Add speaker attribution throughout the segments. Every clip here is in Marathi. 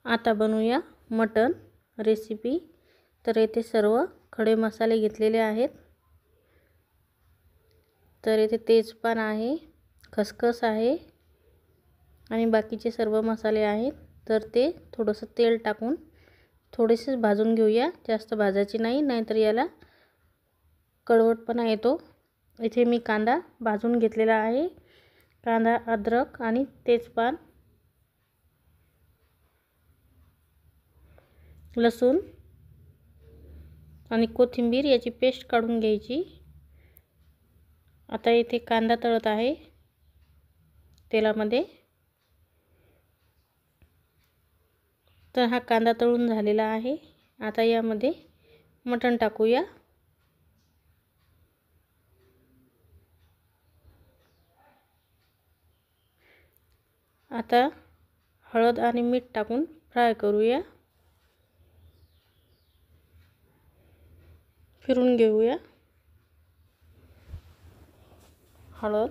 Speaker 1: आता बनवूया मटण रेसिपी। तर येथे सर्व खडे मसाले घेतलेले आहेत। तर येथे तेजपान आहे, खसखस आहे आणि बाकीचे सर्व मसाले आहेत। तर ते थोडंसं तेल टाकून थोडेसे भाजून घेऊया, जास्त भाजायचे नाही, नाहीतर याला कडवटपणा येतो। इथे मी कांदा भाजून घेतलेला आहे। कांदा, अद्रक आणि तेजपान, लसूण आणि कोथिंबीर याची पेस्ट काढून घ्यायची। आता इथे कांदा तळत आहे तेलामध्ये। तर हा कांदा तळून झालेला आहे। आता यामध्ये मटण टाकूया। आता हळद आणि मीठ टाकून फ्राय करूया, फिरून घेऊया। हळद,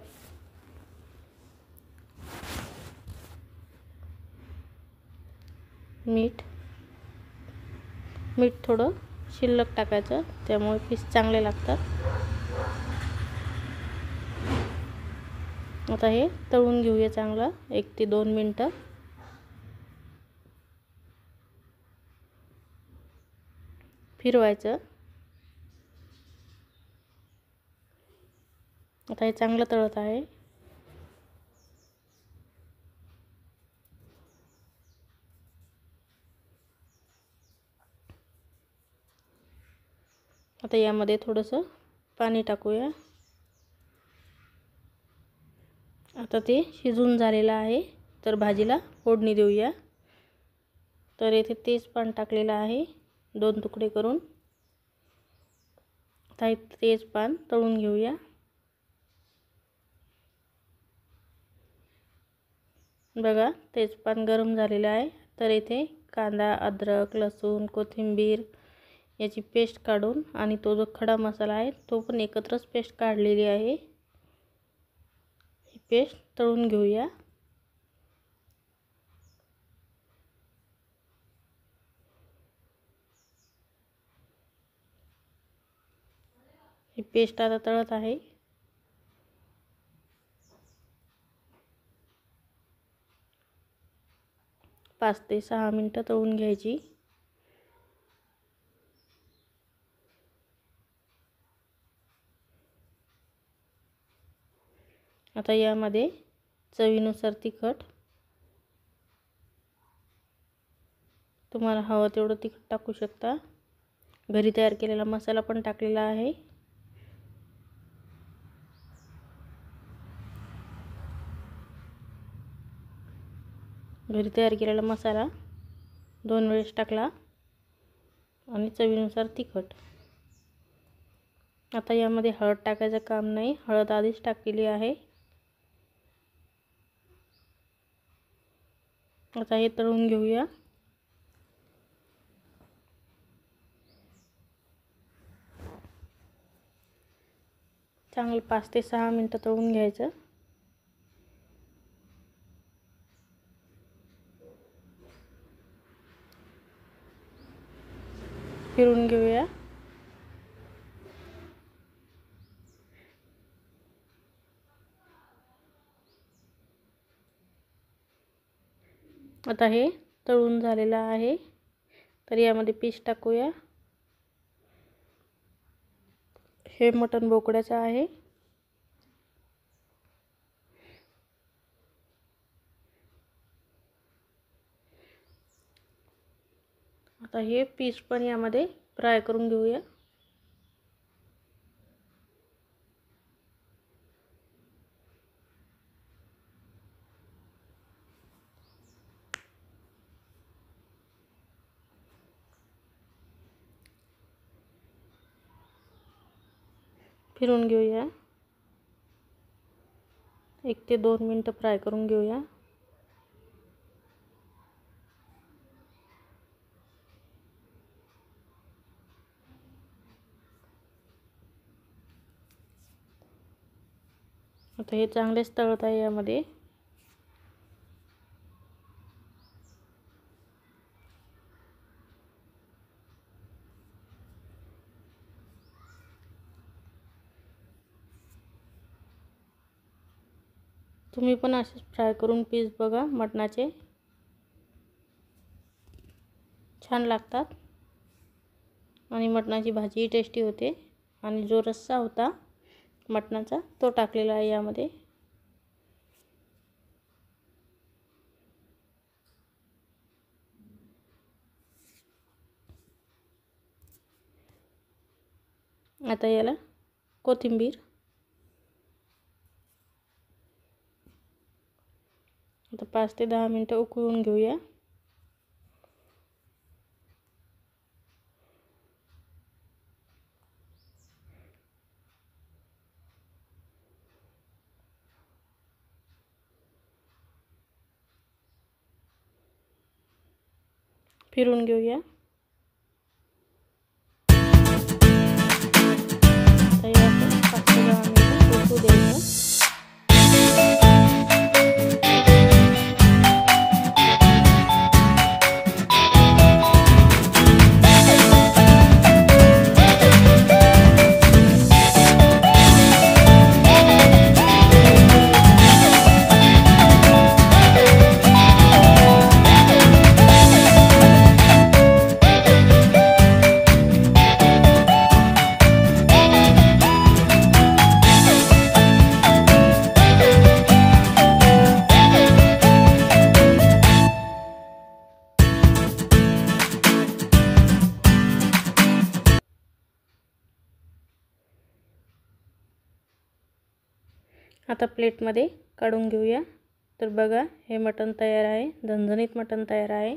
Speaker 1: मीठ थोडं शिल्लक टाकायचं, त्यामुळे पीस चांगले लागतात। आता हे तळून घेऊया चांगलं 1 ते 2 मिनिटं। फिरवायचं। आता हे चांगलं तळत आहे। आता यामध्ये थोडंसं पाणी टाकूया। आता ते शिजून झालेलं आहे, तर भाजीला फोडणी देऊया। तर येथे तेजपान टाकलेलं आहे 2 तुकडे करून। आता तेजपान तळून घेऊया। बघा तेजपान गरम झालेलं आहे। तर येथे कांदा, अद्रक, लसूण, कोथिंबीर याची पेस्ट काढून आणि तो जो खडा मसाला आहे तो पण एकत्रच पेस्ट काढलेली आहे। ही पेस्ट तळून घेऊया। ही पेस्ट आता तळत आहे। पाच ते 6 मिनिटं तळून घ्यायची। आता यामध्ये चवीनुसार तिखट, तुम्हाला हवं तेवढं तिखट टाकू शकता। घरी तयार केलेला मसाला पण टाकलेला आहे। घरी तयार केलेला मसाला 2 वेळेस टाकला आणि चवीनुसार तिखट। आता यामध्ये हळद टाकायचं काम नाही, हळद आधीच टाकलेली आहे। आता हे तळून घेऊया। चांगलं 5 ते 6 मिनिटं तळून घ्यायचं। फिरून घेऊया। आता हे तळून झालेलं आहे, तर यामध्ये पीस टाकूया। हे मटण बोकड्याचं आहे। आता हे पीस पण यामध्ये फ्राय करून घेऊया। फिरून घेऊया। 1 ते 2 मिनिटं फ्राय करून घेऊया। आता हे चांगलेच तळत आहे यामध्ये। तुम्ही पण असेच फ्राय करून पीस बघा मटणाचे, छान लागतात आणि मटणाची भाजीही टेस्टी होते। आणि जो रस्सा होता मटणाचा तो टाकलेला आहे यामध्ये। आता याला कोथिंबीर, आता 5 ते 10 मिनिटं उकळून घेऊया। फिरून घेऊया। आता याला 5 ते 10 मिनिटं उकळू द्यायचं। आता प्लेटमध्ये काढून घेऊया। तर बघा हे मटण तयार आहे, झणझणीत मटण तयार आहे।